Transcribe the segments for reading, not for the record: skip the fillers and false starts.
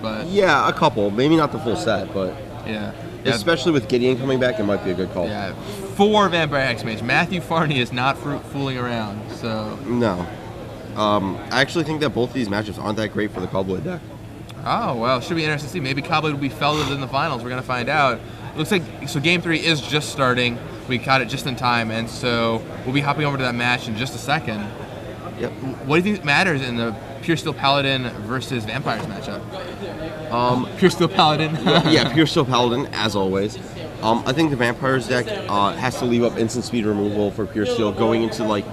but yeah, a couple. Maybe not the full set, but yeah. Especially with Gideon coming back, it might be a good call. Yeah, 4 Vampire Hexmage. Matthew Farney is not fooling around, so... No. I actually think that both of these matchups aren't that great for the Cowboy deck. Oh, well, should be interesting to see. Maybe Cowboy will be felded in the finals. We're going to find out. It looks like, so Game 3 is just starting. We caught it just in time, and so we'll be hopping over to that match in just a second. Yep. What do you think matters in the Pure Steel Paladin versus Vampires matchup? Pure Steel Paladin. Yeah, Pure Steel Paladin, as always. I think the Vampires deck has to leave up instant speed removal for Pure Steel going into, like,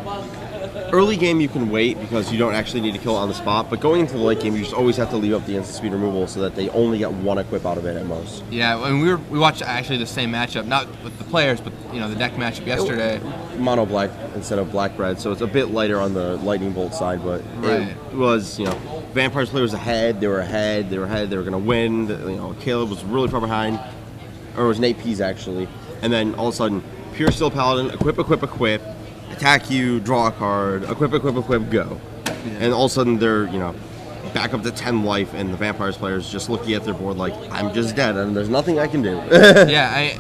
early game you can wait because you don't actually need to kill it on the spot, but going into the late game you just always have to leave up the instant speed removal so that they only get 1 equip out of it at most. Yeah, and we watched actually the same matchup, not with the players, but the deck matchup yesterday. Mono black instead of black red, so it's a bit lighter on the lightning bolt side, but it was, Vampires players ahead, they were going to win. Caleb was really far behind, or it was Nate Pease actually, and then all of a sudden Pure Steel Paladin, equip, attack you, draw a card, equip, go. Yeah. And all of a sudden they're, back up to 10 life, and the Vampires players just looking at their board like, I'm just dead, and there's nothing I can do. Yeah,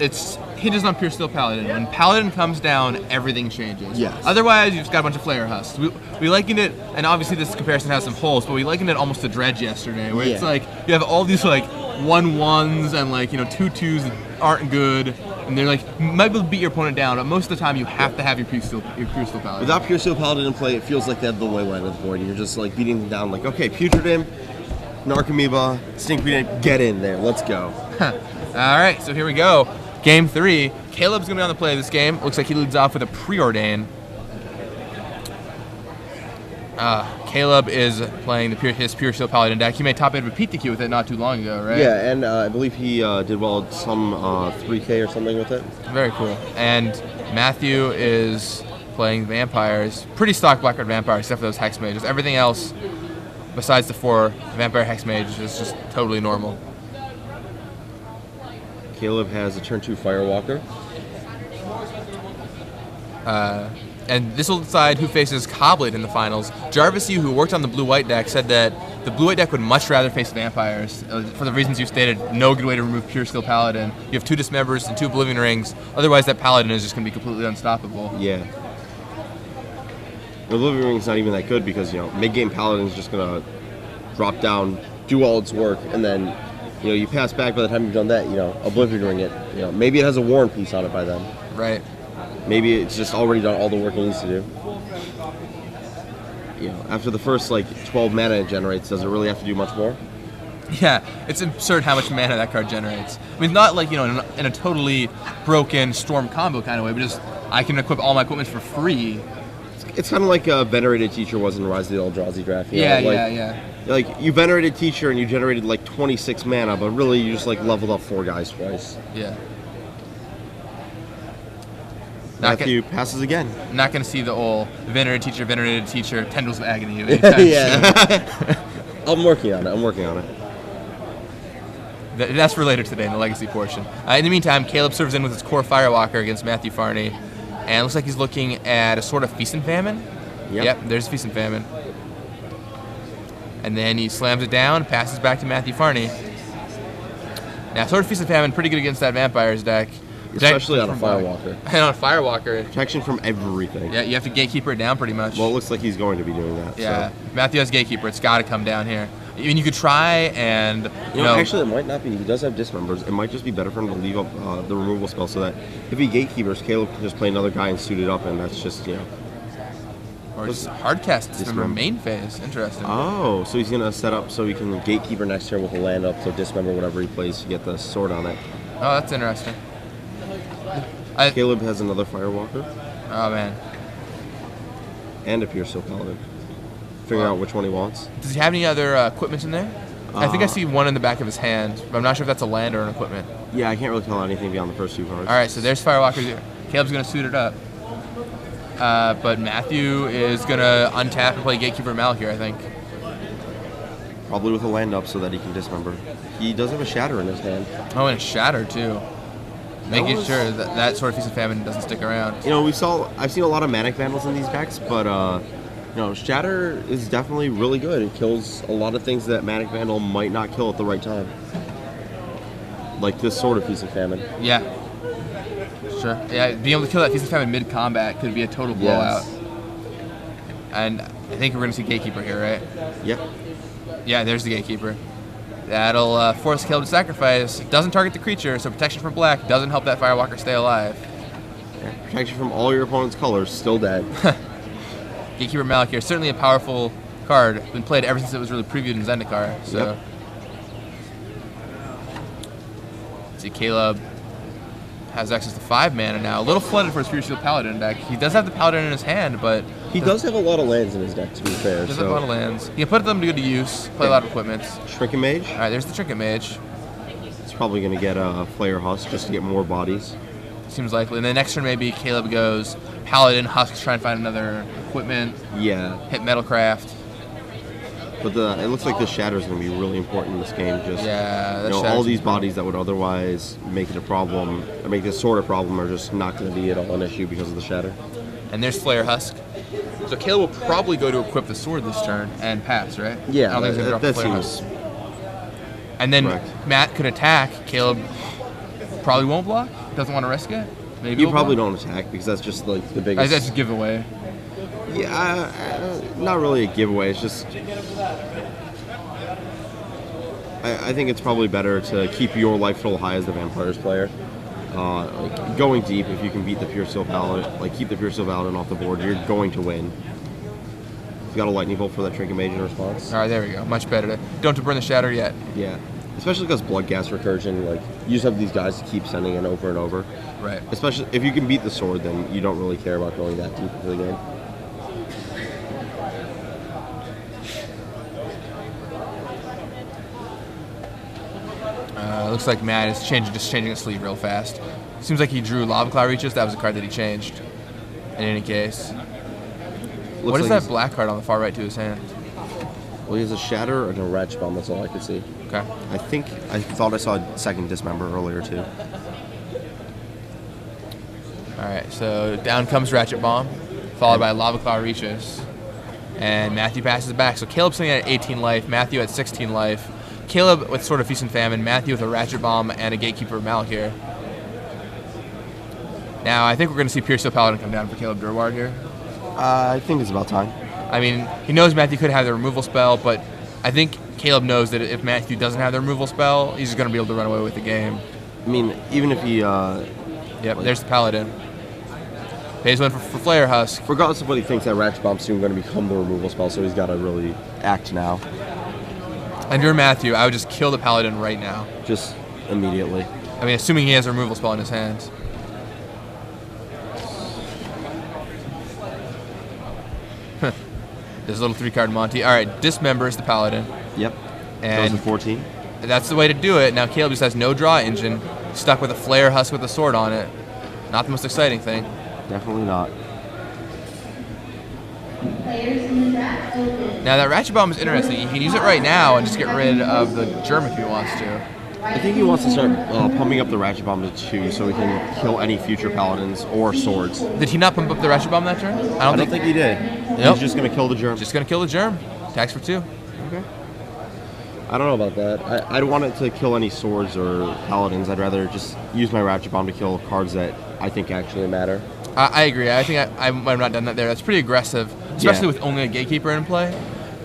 it's hinges on Pure Steel Paladin. When Paladin comes down, everything changes. Yes. Otherwise, you've just got a bunch of Flare Husks. We likened it, and obviously this comparison has some holes, but we likened it almost to Dredge yesterday, where it's like, you have all these, 1/1s and, 2/2s that aren't good. And they're might be able to beat your opponent down, but most of the time you have to have your Pure Steel Paladin. Without Pure Steel Paladin in play, it feels like they have the ley line of the board, and you're just beating them down okay, Putrid Imp, Narcomoeba, Stinkweed, get in there, let's go. Alright, so here we go. Game 3. Caleb's going to be on the play of this game. Looks like he leads off with a Preordain. Caleb is playing his Pure Steel Paladin deck. He made top 8 repeat the queue with it not too long ago, right? Yeah, and I believe he did well at some 3K or something with it. Very cool. And Matthew is playing Vampires. Pretty stock Black Red Vampires, except for those Hex Mages. Everything else, besides the 4 Vampire Hex Mages, is just totally normal. Caleb has a turn 2 Firewalker. And this will decide who faces Cobblade in the finals. Jarvis, who worked on the blue-white deck, said that the blue-white deck would much rather face Vampires. For the reasons you stated, no good way to remove Pure Steel Paladin. You have 2 Dismembers and 2 Oblivion Rings. Otherwise, that Paladin is just going to be completely unstoppable. Yeah. The Oblivion Ring's not even that good because, mid-game Paladin's just going to drop down, do all its work, and then, you pass back by the time you've done that, Oblivion Ring it. Maybe it has a Warren piece on it by then. Right. Maybe it's just already done all the work it needs to do. After the first 12 mana it generates, does it really have to do much more? Yeah, it's absurd how much mana that card generates. I mean, not in a totally broken Storm combo kind of way, but just I can equip all my equipment for free. It's kind of like a Venerated Teacher was in Rise of the Eldrazi draft. Yeah. You Venerated Teacher and you generated 26 mana, but really you just leveled up 4 guys twice. Yeah. Matthew passes again. Not going to see the old Venerated Teacher, Tendrils of Agony anytime yeah. I'm working on it. That's for later today in the Legacy portion. In the meantime, Caleb serves in with his core Firewalker against Matthew Farney. And it looks like he's looking at a sort of Feast and Famine. Yep, there's Feast and Famine. And then he slams it down, passes back to Matthew Farney. Now, sort of Feast and Famine, pretty good against that Vampires deck. Especially on a Firewalker. And on a Firewalker. Protection from everything. Yeah, you have to Gatekeeper it down pretty much. Well, it looks like he's going to be doing that. Yeah, so. Matthew has Gatekeeper. It's got to come down here. I mean, you could try and... Actually, it might not be. He does have Dismembers. It might just be better for him to leave up the removal spell so that if he Gatekeepers, Caleb can just play another guy and suit it up, and that's just, Or just Hardcast Dismember main phase. Interesting. Oh, so he's going to set up so he can Gatekeeper next turn with a land up, so Dismember whatever he plays to get the sword on it. Oh, that's interesting. Caleb has another Firewalker. Oh, man. And a Pure Steel Paladin. Figure out which one he wants. Does he have any other equipment in there? I think I see one in the back of his hand, but I'm not sure if that's a land or an equipment. Yeah, I can't really tell anything beyond the first 2 cards. All right, so there's Firewalker. Caleb's going to suit it up. But Matthew is going to untap and play Gatekeeper Malakir, I think. Probably with a land up so that he can Dismember. He does have a Shatter in his hand. Oh, and a Shatter, too. Making sure that sort of Feast of Famine doesn't stick around. I've seen a lot of Manic Vandals in these decks, but No, Shatter is definitely really good. It kills a lot of things that Manic Vandal might not kill at the right time. Like this sort of Feast and Famine. Yeah. Sure. Yeah, being able to kill that Feast and Famine mid-combat could be a total blowout. Yes. And I think we're going to see Gatekeeper here, right? Yep. Yeah, there's the Gatekeeper. That'll force Caleb to sacrifice. It doesn't target the creature, so protection from black doesn't help that Firewalker stay alive. Yeah, protection from all your opponent's colors, still dead. Gatekeeper Malik here, certainly a powerful card. Been played ever since it was really previewed in Zendikar. So, Yep. see, Caleb has access to 5 mana now. A little flooded for his Pure Steel Paladin deck. He does have the Paladin in his hand, but He does have a lot of lands in his deck, to be fair. he does have a lot of lands. He can put them to good use, play a lot of equipments. Shrinking Mage. All right, there's the Trinket Mage. It's probably going to get a Flare Husk just to get more bodies. Seems likely. And the next turn, maybe Caleb goes Paladin, Husk, try and find another equipment, Yeah, hit Metalcraft. but it looks like the Shatter is going to be really important in this game. Just Yeah, you know, all these bodies that would otherwise make it a problem, or make this sort of problem, are just not going to be at all an issue because of the Shatter. And there's Flare Husk. So Caleb will probably go to equip the sword this turn and pass, right? Yeah, I don't think he's gonna drop that the Flare seems Husk. And then correct. Matt could attack. Caleb probably won't block. Doesn't want to risk it. Maybe You he'll probably block. don't attack because that's just like the I biggest. That's a giveaway. Yeah, not really a giveaway. It's just I think it's probably better to keep your life total high as the Vampires player. Like going deep, if you can beat the Pure Steel Paladin, like keep the Pure Steel Paladin off the board, you're going to win. You've got a Lightning Bolt for that Trinket Mage in response. All right, there we go. Much better. Don't have to burn the Shatter yet. Yeah, especially because Bloodghast Recursion, like you just have these guys to keep sending in over and over. Right. Especially if you can beat the sword, then you don't really care about going that deep into the game. Looks like Matt is just changing his sleeve real fast. Seems like he drew Lava Cloud Reaches. That was a card that he changed. In any case. What is like that black card on the far right to his hand? Well, he has a Shatter and a Wretch Bomb. That's all I could see. Okay. I thought I saw a second Dismember earlier too. Alright, so down comes Ratchet Bomb, followed by Lava Claw Reaches. And Matthew passes back. So Caleb's sitting at 18 life, Matthew at 16 life. Caleb with sort of Feast and Famine, Matthew with a Ratchet Bomb and a Gatekeeper Malik here. Now, I think we're going to see Pure Steel Paladin come down for Caleb Durward here. I think it's about time. I mean, he knows Matthew could have the removal spell, but I think Caleb knows that if Matthew doesn't have the removal spell, he's just going to be able to run away with the game. I mean, even if he... Yep, there's the Paladin. Pays one for Flare Husk. regardless of what he thinks, that Ratchet Bomb's soon going to become the removal spell, so he's got to really act now. And you're Matthew, I would just kill the Paladin right now. Just immediately. I mean, assuming he has a removal spell in his hands. There's a little 3-card Monty. All right, dismembers the Paladin. Yep. And Goes to 14. that's the way to do it. Now Caleb just has no draw engine, stuck with a Flare Husk with a sword on it. Not the most exciting thing. Definitely not. Now that Ratchet Bomb is interesting. He can use it right now and just get rid of the Germ if he wants to. I think he wants to start pumping up the Ratchet Bomb to 2 so he can kill any future Paladins or swords. Did he not pump up the Ratchet Bomb that turn? I don't think he did. Nope. He's just going to kill the Germ. Just gonna kill the Germ. Attacks for 2. Okay. I don't know about that. I don't want it to kill any swords or Paladins. I'd rather just use my Ratchet Bomb to kill cards that I think actually matter. I agree. I think I might have not done that there. That's pretty aggressive, especially with only a Gatekeeper in play.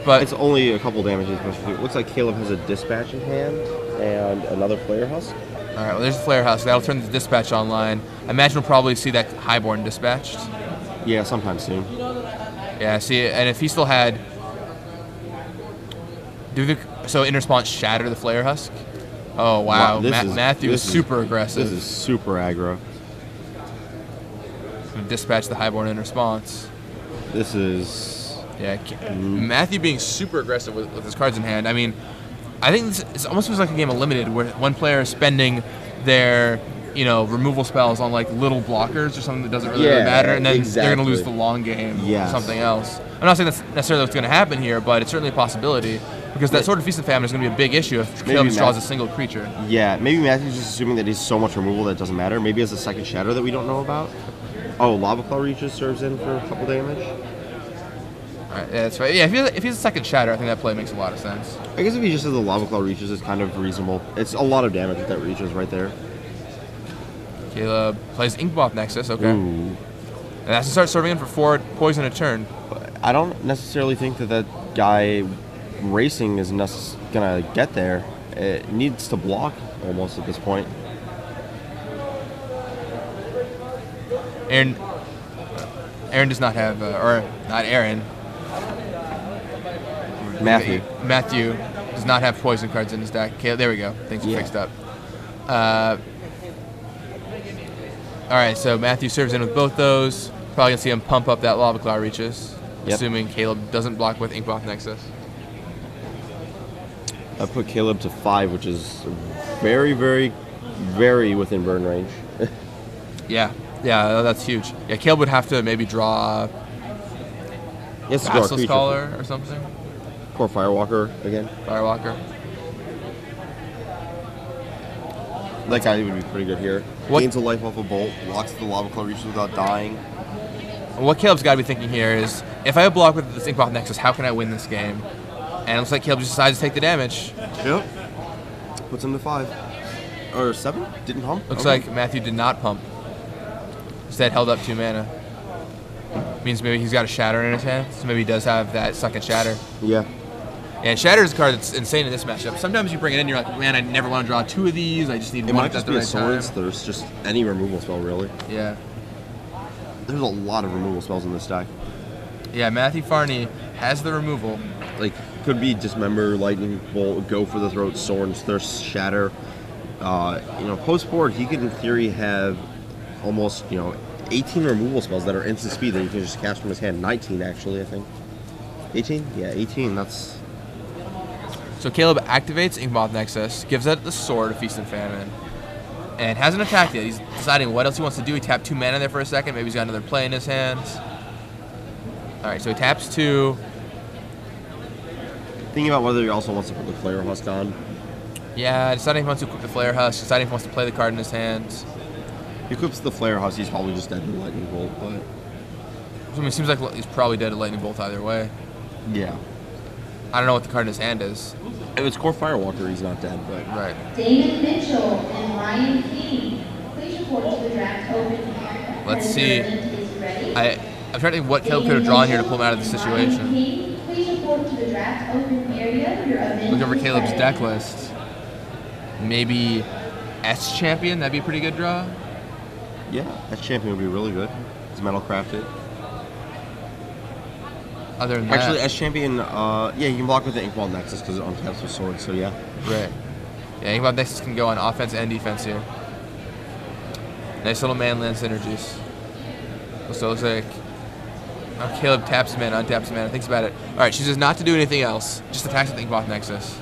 But It's only a couple damages. It looks like Caleb has a Dispatch in hand and another Flare Husk. all right, well, there's the Flare Husk. That'll turn the Dispatch online. I imagine we'll probably see that Highborn dispatched. Yeah, sometime soon. Yeah, see, and if he still had... So in response, shatter the Flare Husk? Oh, wow. Matthew is super aggressive. This is super aggro. Dispatch the Highborn in response. This is... Yeah, Matthew being super aggressive with his cards in hand. I mean, I think this almost feels like a game of Limited where one player is spending their, removal spells on like little blockers or something that doesn't really matter, and then they're going to lose the long game or something else. I'm not saying that's necessarily what's going to happen here, but it's certainly a possibility because that sort of Feast and Famine is going to be a big issue if Caleb draws a single creature. Yeah, maybe Matthew's just assuming that he's so much removal that it doesn't matter. Maybe he has a second Shatter that we don't know about. Oh, Lava Claw Reaches serves in for a couple damage. Alright, yeah, that's right. Yeah, if he's a second shatter, I think that play makes a lot of sense. I guess if he just has the Lava Claw reaches, it's kind of reasonable. It's a lot of damage with that reaches right there. Caleb plays Inkmoth Nexus, okay. Ooh. And that's to start serving in for 4 poison a turn. I don't necessarily think that guy racing is gonna get there. It needs to block almost at this point. Aaron does not have, or not Aaron. Matthew does not have poison cards in his deck. Okay, there we go. Things are fixed up. All right, so Matthew serves in with both those. Probably gonna see him pump up that Lava Claw reaches, assuming Caleb doesn't block with Inkmoth Nexus. I put Caleb to 5, which is very, very, very within burn range. Yeah, that's huge. Yeah, Caleb would have to maybe draw Basilisk Collar or something. Or Firewalker again. Firewalker. That guy would be pretty good here. Gains a life off a bolt, locks the Lava Claw reaches without dying. What Caleb's got to be thinking here is, if I have block with this Inkmoth Nexus, how can I win this game? And it looks like Caleb just decides to take the damage. Yep. Puts him to 5. Or 7? Didn't pump? Looks like Matthew did not pump. Instead held up 2 mana. Means maybe he's got a Shatter in his hand, so maybe he does have that second Shatter. Yeah. And Shatter is a card that's insane in this matchup. Sometimes you bring it in, you're like, man, I never want to draw 2 of these. I just need one at the right time. There's just any removal spell, really. Yeah. There's a lot of removal spells in this deck. Yeah, Matthew Farney has the removal. Like, could be Dismember, Lightning Bolt, Go for the Throat, Swords, Thirst, Shatter. Post-board, he could, in theory, have almost, 18 removal spells that are instant speed that you can just cast from his hand. 19, actually, I think. 18? Yeah, 18. That's... So Caleb activates Inkmoth Nexus, gives it the sword, Feast and Famine, and hasn't attacked yet. He's deciding what else he wants to do. He tapped 2 mana there for a second. Maybe he's got another play in his hands. All right, so he taps 2. Thinking about whether he also wants to put the Flare Husk on. Yeah, deciding if he wants to equip the Flare Husk, deciding if he wants to play the card in his hands. If he equips the Flare Husk, he's probably just dead to Lightning Bolt, but... I mean, it seems like he's probably dead to Lightning Bolt either way. Yeah. I don't know what the card in his hand is. If it's Core Firewalker, he's not dead, but... Right. David Mitchell and Ryan King, please report to the draft open. Let's see. I'm trying to think what Caleb could have drawn here to pull him out of the situation. Please report to the draft open area. Look over Caleb's deck list. Maybe S Champion, that'd be a pretty good draw. Yeah, S Champion would be really good. It's metal crafted. Other than that, actually, S Champion, you can block with the Inkmoth Nexus because it untaps with Sword, so yeah. Right. Yeah, Inkmoth Nexus can go on offense and defense here. Nice little man-land synergies. So it looks like Caleb taps mana, untaps mana, thinks about it. All right, she says not to do anything else, just attacks with Inkmoth Nexus.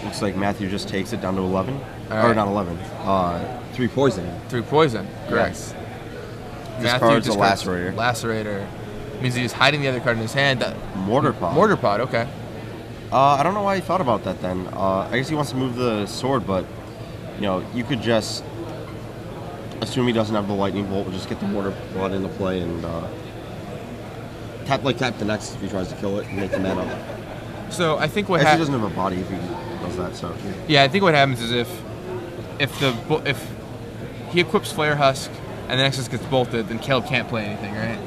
Looks like Matthew just takes it down to 11. Right. Or not 11. 3 poison. 3 poison, correct. Yes. Matthew discards the Lacerator. Lacerator. Means he's hiding the other card in his hand. Mortar Pod. Mortar Pod, okay. I don't know why he thought about that then. I guess he wants to move the sword, but you could just assume he doesn't have the Lightning Bolt, just get the Mortar Pod into play and tap the Nexus if he tries to kill it and make the mana. So I think what he doesn't have a body if he does that. So yeah, I think what happens is if he equips Flare Husk and the Nexus gets bolted, then Caleb can't play anything, right?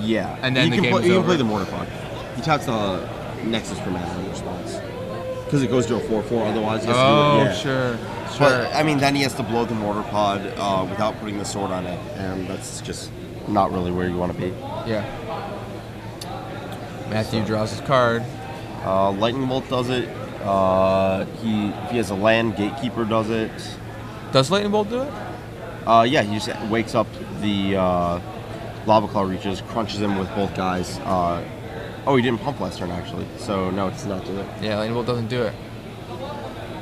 Yeah, and then you can play the Mortar Pod. He taps the Nexus for mana in response because it goes to a 4/4. Otherwise, he has to do it. Yeah. Sure. But I mean, then he has to blow the Mortar Pod without putting the sword on it, and that's just not really where you want to be. Yeah. Matthew draws his card. Lightning Bolt does it. If he has a land, Gatekeeper does it. Does Lightning Bolt do it? Yeah, he just wakes up the Lava Claw reaches, crunches him with both guys. He didn't pump last turn, actually. So, no, it does not do it. Yeah, Lightning Bolt doesn't do it.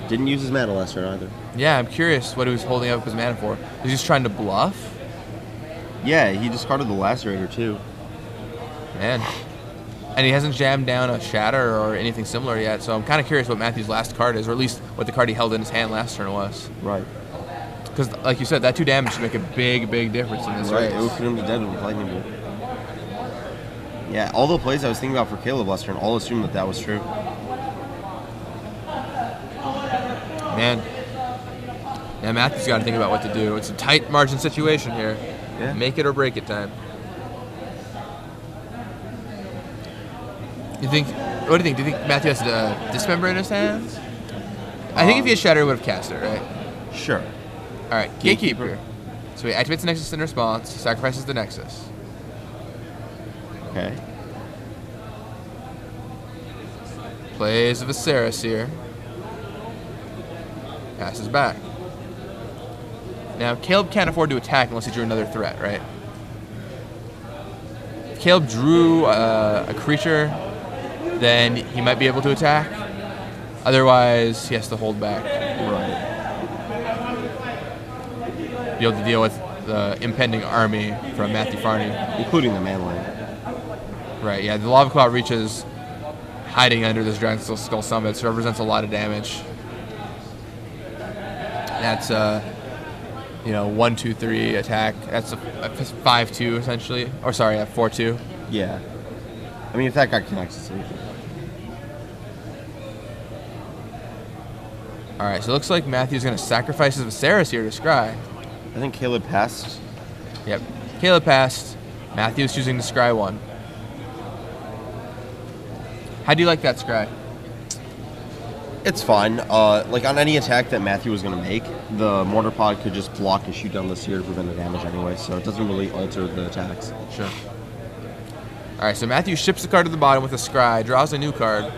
Didn't use his mana last turn, either. Yeah, I'm curious what he was holding up his mana for. Was he just trying to bluff? Yeah, he discarded the Lacerator, too. Man. And he hasn't jammed down a Shatter or anything similar yet, so I'm kind of curious what Matthew's last card is, or at least what the card he held in his hand last turn was. Right. Because, like you said, that 2 damage should make a big, big difference in this Right, race. it would put him to dead with lightning bolt. Yeah, all the plays I was thinking about for Caleb last turn, all assumed that was true. Man. Yeah, Matthew's got to think about what to do. It's a tight margin situation here. Yeah. Make it or break it time. What do you think? Do you think Matthew has a dismember in his hands? I think if he had Shatter, he would have cast it, right? Sure. All right, Gatekeeper. So he activates the Nexus in response, sacrifices the Nexus. Okay. Plays Viserys here. Passes back. Now, Caleb can't afford to attack unless he drew another threat, right? If Caleb drew a creature, then he might be able to attack. Otherwise, he has to hold back. Right. Be able to deal with the impending army from Matthew Farney. Including the manland. Right, yeah, the Lava Claw reaches hiding under this Dragon Skull Summit, so represents a lot of damage. That's 1, 2, 3 attack. That's a 5-2 essentially. Or sorry, a 4-2. Yeah. I mean, if that guy connects, it's safe. Alright, so it looks like Matthew's going to sacrifice his Viserys here to scry. I think Caleb passed. Yep. Caleb passed. Matthew's choosing to scry 1. How do you like that scry? It's fine. Like on any attack that Matthew was going to make, the mortar pod could just block and shoot down the seer to prevent the damage anyway, so it doesn't really alter the attacks. Sure. Alright, so Matthew ships the card to the bottom with a scry, draws a new card.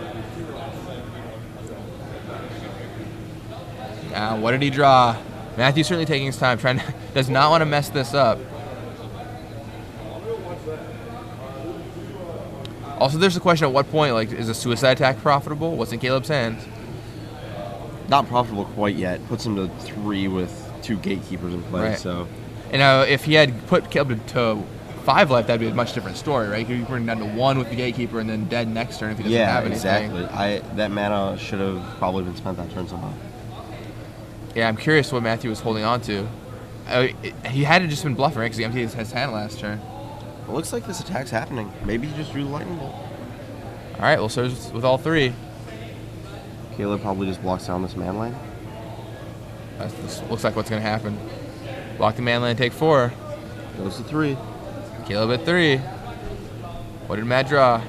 Now, what did he draw? Matthew's certainly taking his time, does not want to mess this up. Also, there's a question at what point, like, is a suicide attack profitable? What's in Caleb's hands? Not profitable quite yet. Puts him to 3 with 2 gatekeepers in play, Right. so... And if he had put Caleb to 5 life, that'd be a much different story, right? He could bring down to 1 with the gatekeeper and then dead next turn if he doesn't have anything. Exactly. That mana should have probably been spent that turn somehow. Yeah, I'm curious what Matthew was holding on to. He had just been bluffing, right? Because he emptied his hand last turn. It looks like this attack's happening. Maybe he just drew the lightning bolt. All right, well, so with all 3. Caleb probably just blocks down this man lane. This looks like what's going to happen. Block the man land, take 4. Goes to 3. Caleb at 3. What did Matt draw?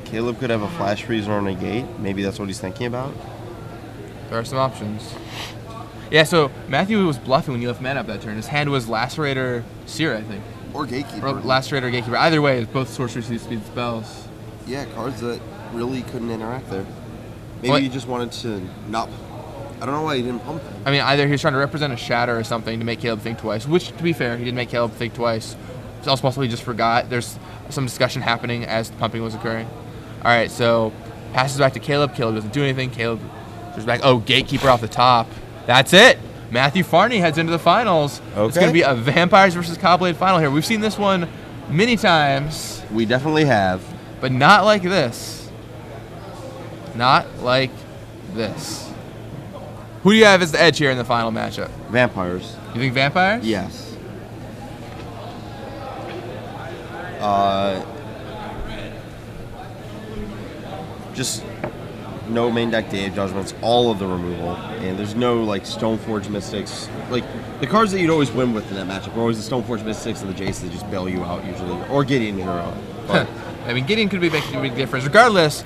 Caleb could have a flash freeze or a negate. Maybe that's what he's thinking about. There are some options. Yeah, so Matthew was bluffing when he left mana up that turn. His hand was Lacerator Seer, I think. Or Gatekeeper. Or Lacerator or Gatekeeper. Either way, it's both sorcery speed spells. Yeah, cards that really couldn't interact there. Maybe What? he just wanted to not... I don't know why he didn't pump them. I mean, either he was trying to represent a shatter or something to make Caleb think twice, which, to be fair, he did make Caleb think twice. It's also possible he just forgot. There's some discussion happening as the pumping was occurring. All right, so passes back to Caleb. Caleb doesn't do anything. Caleb goes back. Oh, Gatekeeper off the top. That's it. Matthew Farney heads into the finals. Okay. It's going to be a Vampires versus Cobblade final here. We've seen this one many times, We definitely have. but not like this. Not like this. Who do you have as the edge here in the final matchup? Vampires. You think Vampires? Yes. Just no main deck Day of Judgments, all of the removal, and there's no like Stoneforge Mystics. Like the cards that you'd always win with in that matchup are always the Stoneforge Mystics and the Jace that just bail you out usually, or Gideon Hero. But I mean, Gideon could be making a big difference. Regardless,